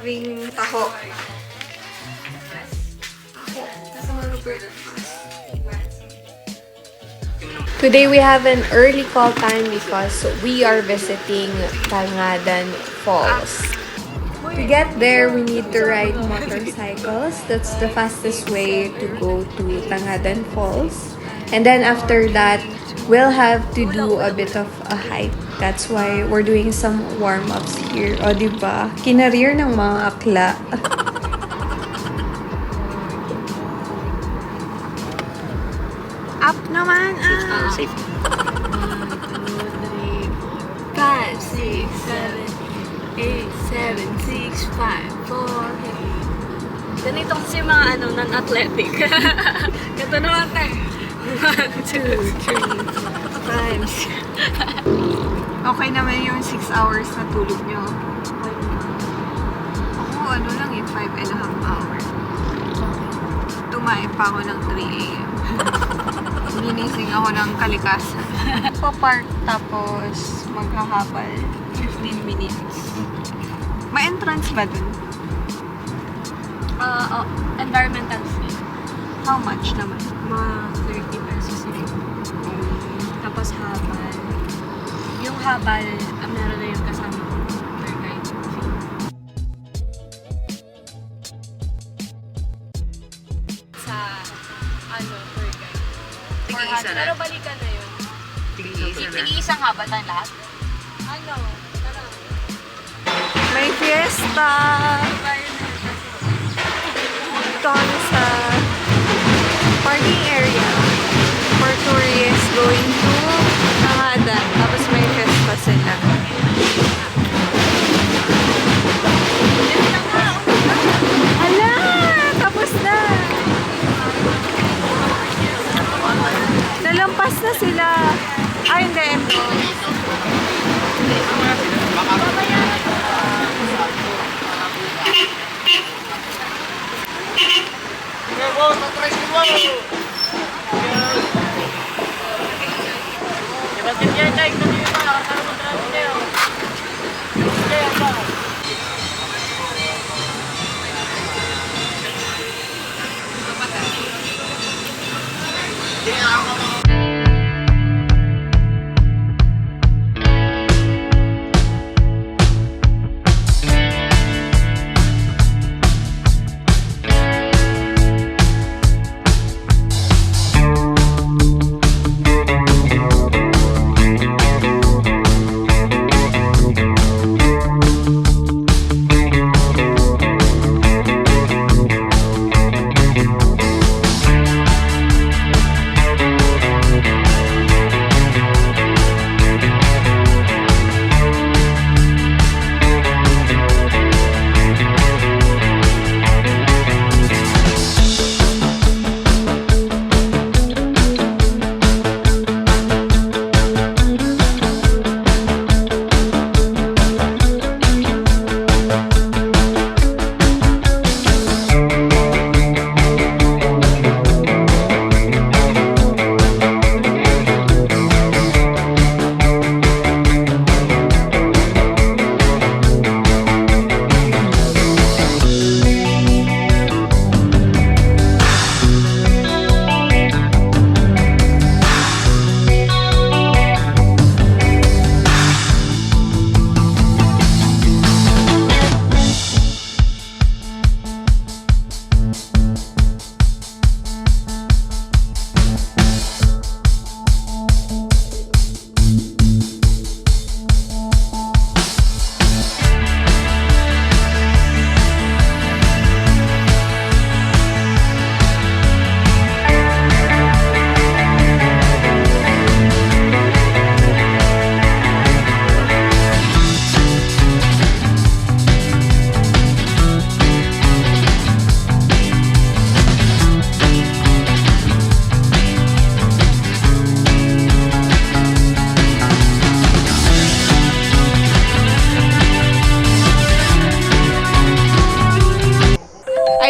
having taho. Today we have an early call time because we are visiting Tangadan Falls. To get there, we need to ride motorcycles. That's the fastest way to go to Tangadan Falls. And then after that, we'll have to do a bit of a hike. That's why we're doing some warm-ups here. O, diba? Kinarir ng mga akla. Up naman, ah! Safe. 5, 6, 7, 8, 7, 6, 5, 4, 3. Ganito kasi mga non-athletic. Ganito naman tayo. 1, 2, 3, 4, 5. Okay naman yung 6 hours na tulog nyo. Ako, lang yung 5.5 hours. Tumain pa ako ng 3 a.m. Ginising ako ng kalikasan. Pa-park tapos magkakapal 15 minutes. May entrance ba dun? Environmental fee. How much naman? Mga 30 pesos yun. Tapos habal. Yung habal, meron na yung kasama tour guide fee. Sa, tour guide. Tig-iisa na. Pero balikan na yun. Tig-iisa na. Tig-iisang habal ng lahat? Tara. May fiesta! Ito kami sa parking area for tourists going to Tangadan. Tapos may fiesta sila. Ala! Tapos na! Nalampas na sila. Ay, hindi. Ito.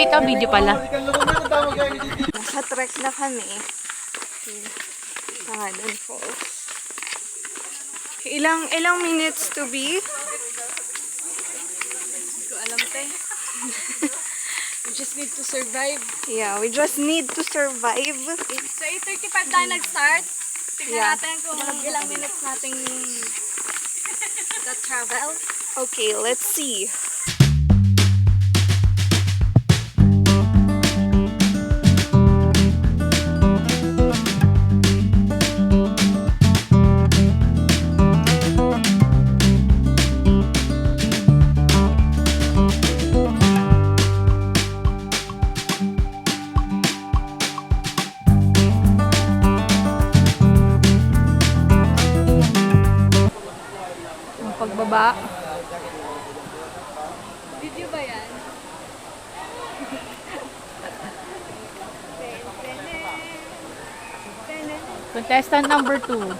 Ito, video pala. Naka-trek na kami. Tangadan Falls. Ilang minutes to be? Hindi ko alam, te. We just need to survive. Yeah, we just need to survive. So 8:35 tayo nag-start. Tignan Yeah. natin kung ilang minutes nating the travel. Okay, let's see. Ang pagbaba. Video ba yan? Contestant number 2.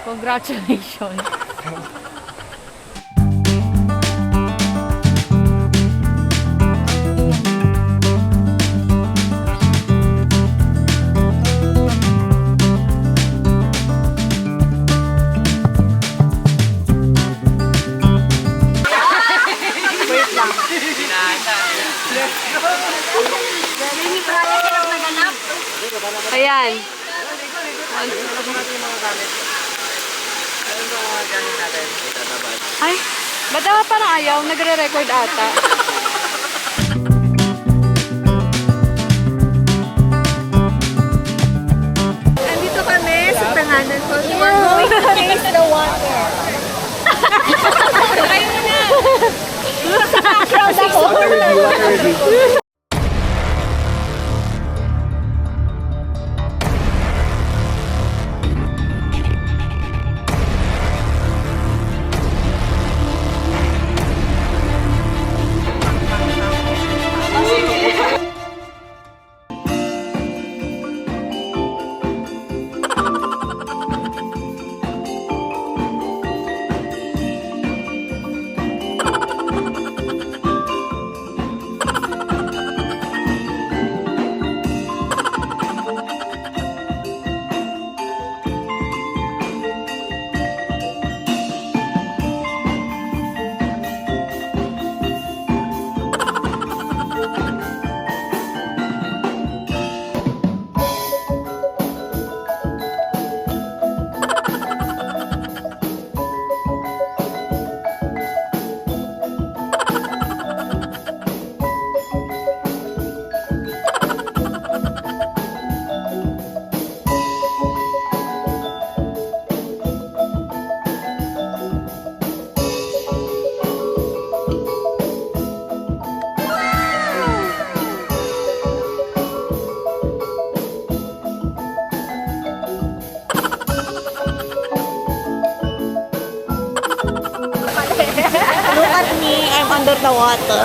Congratulations. Hindi pa kaya hirap naganap. Ayan. Ay, ba't dapat parang ayaw? Nagre-record ata. Andito kami sa Tanganan Falls. We're going to taste the water. Ayun na! Proud ako. Look at me, I'm under the water.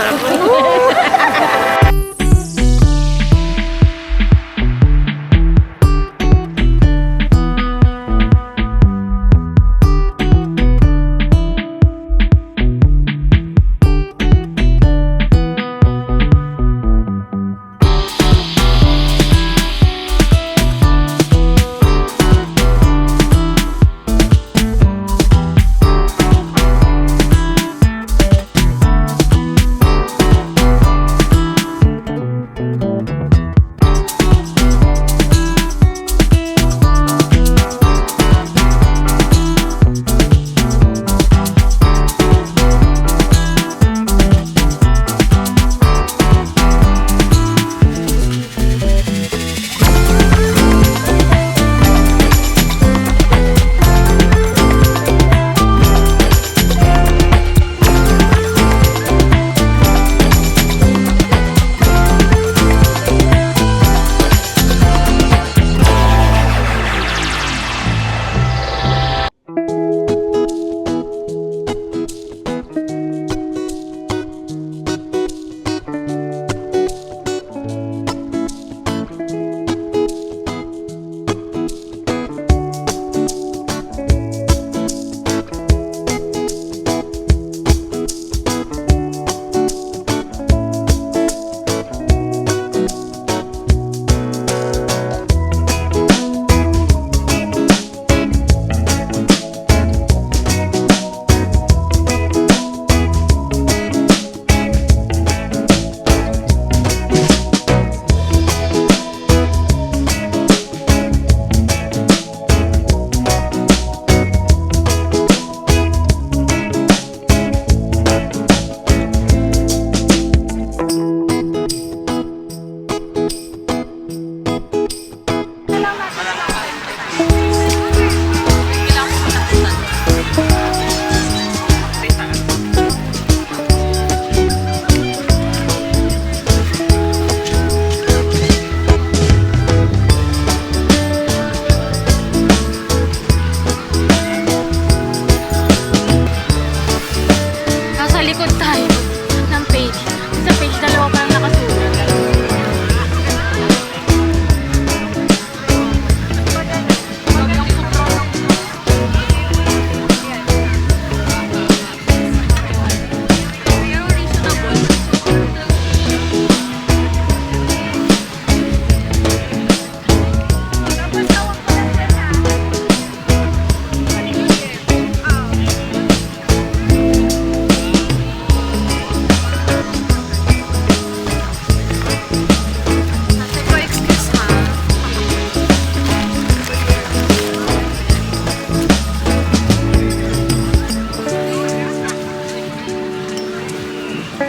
Ang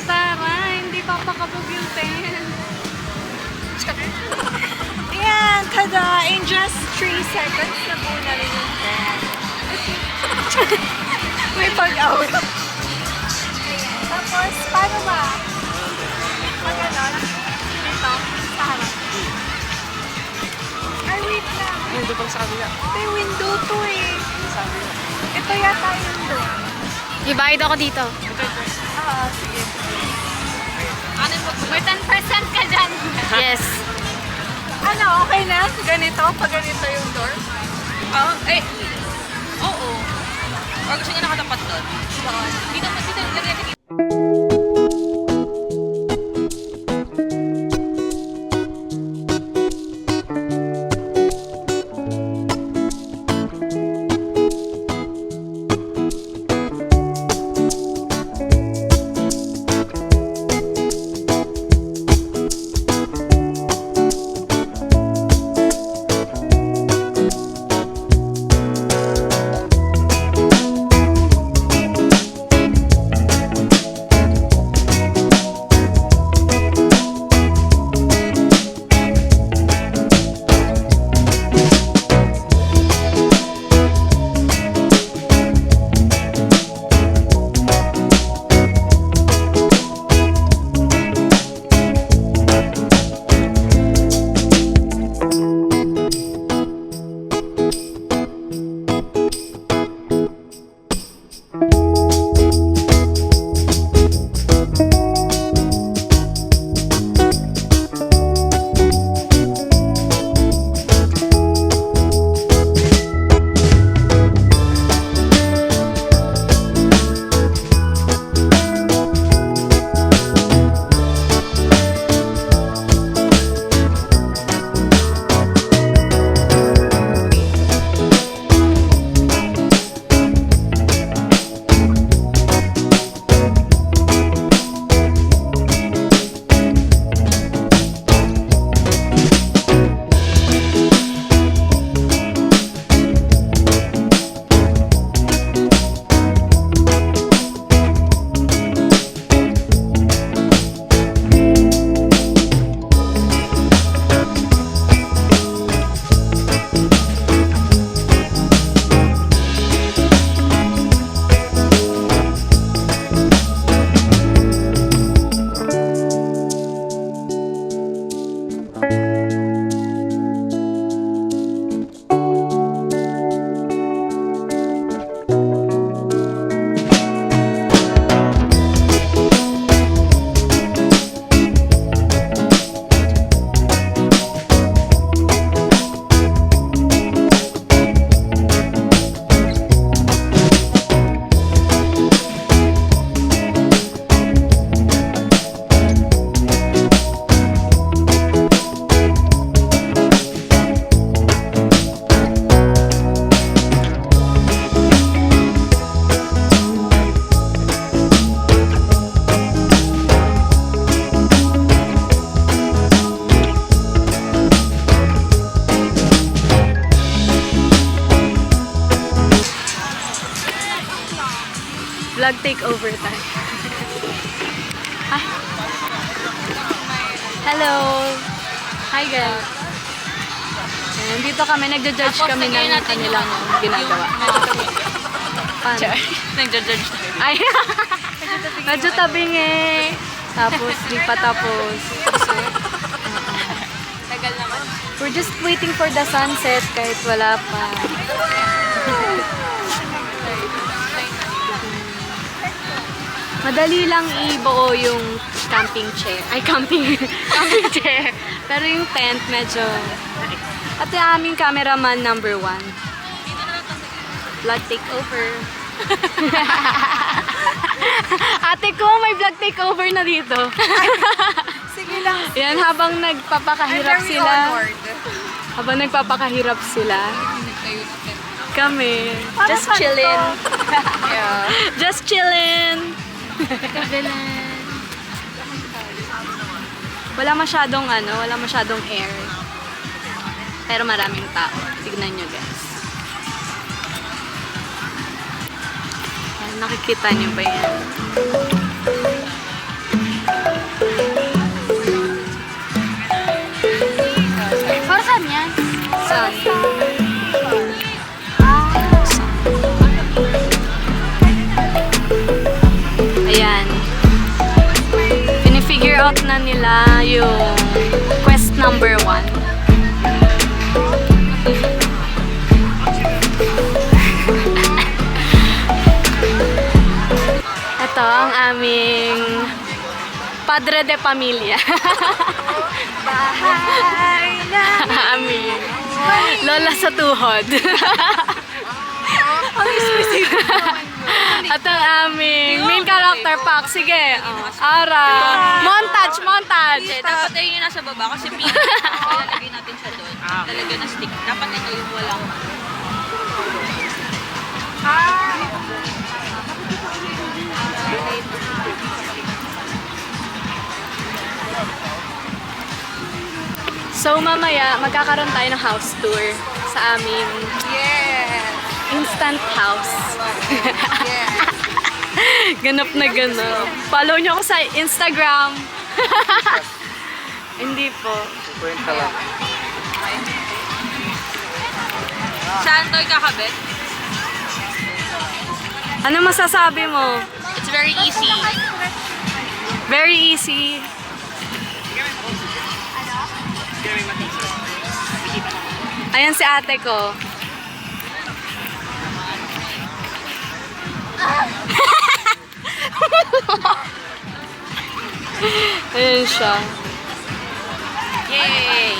taray, hindi papakabog yung tent. Ayan, tada! In just 3 seconds na po namin yung tent. May pag-out. Tapos, paano ba? Pag ganon, dito, sa harap. Ay, wait lang. Hindi pang sa kabila. May window to eh. Ito yata yung door. Ibayad ako dito. Sige. May 10% ka dyan. Yes. Ano, okay na? Ganito? Pag ganito yung door? Oo. Or gusto niya nakatapat doon? Dito, lagyan natin. Vlog takeover time. Hi. Hello. Hi guys. Ayan, dito kami, nagja-judge kami ng kanilang ginagawa. Paano? Nagja-judge tayo. Ay, medyo tabingi. Tapos, di pa tapos. Tagal naman. We're just waiting for the sunset kahit wala pa. Madali lang ibuo yung camping chair. Ay, camping chair. Pero yung tent, medyo... At yung aming cameraman number 1. Vlog takeover. Ate ko, may vlog takeover na dito. Sige lang. Yan, habang nagpapakahirap I'm very sila. honored. Habang nagpapakahirap sila. Kami. Para Just saan chillin'. Yeah. Just chillin'. Kabilan. Wala masyadong air. Pero maraming tao. Tignan nyo guys. Nakikita niyo ba yan? Para saan yan? Saan? Ayan. Pinifigure out na nila yung quest number 1. Ito ang aming padre de pamilya. Bahay na. aming lola sa tuhod. At ang aming main character pack. Sige. Ara. Montage, montage. Dapat tayo yung nasa baba kasi pink. Kaya lagay natin siya doon. Lalagyan na stick. Dapat ito yung walang... So mamaya, magkakaroon tayo ng house tour sa aming instant house. Ganap na ganap. Follow nyo ako sa Instagram. Hindi po. Saan ito ikakabit? Ano masasabi mo? It's very easy. Very easy. Ayan si ate ko. Ayan siya. Yay!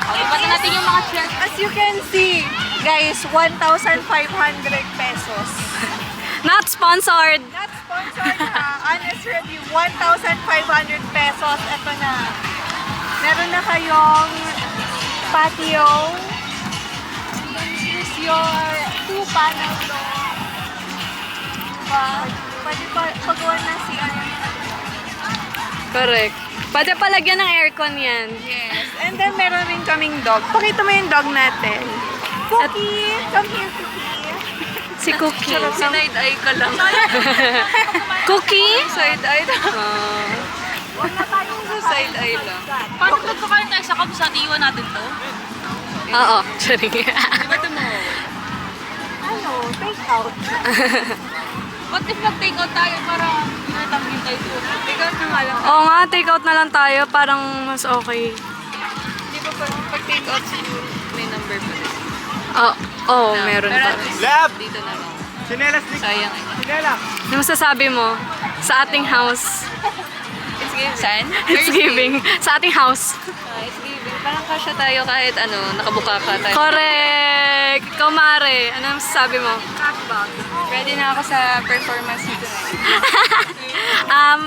Okay, pati natin yung mga chairs. As you can see, guys, 1,500 pesos. Not sponsored. Not sponsored ha. Honest review, 1,500 pesos. Ito na. Meron na kayong patio. Here's your 2-panel door. Pwede pa pagawa na si Correct. Pwede palagyan ng aircon yan. Yes. And then meron rin kaming dog. Pakita mo yung dog natin. Cookie! Come here, Cookie. Si Cookie. Side-eye ka lang. Cookie? Side-eye lang. Huwag na tayong Side-eye lang. Paano kung magkakaroon tayo sa kabsat, iwan natin to? Oo. Sorry. ano, take out. What if mag-take out tayo para natangin tayo doon? Take out na nga lang. Oo nga, take out na lang tayo. Parang mas okay. Di ba pag-take out siguro may number pa rin? Oo, meron Pero pa. at least Lab! dito na lang. Sinelas ni Sayang eh. Sinela! Ano masasabi mo sa ating house? It's giving. Saan? It's giving. Sa ating house. It's giving. Parang kasya tayo kahit ano, nakabuka ka tayo. Correct! Ikaw, Mare. Ano masasabi mo? Ready na ako sa performance nito na.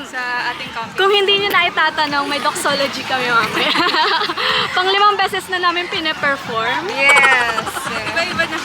Sa ating company. Kung hindi nyo na itatanong, may doxology kami mamaya. Pang 5 beses na namin pine-perform. Yes! Iba-iba na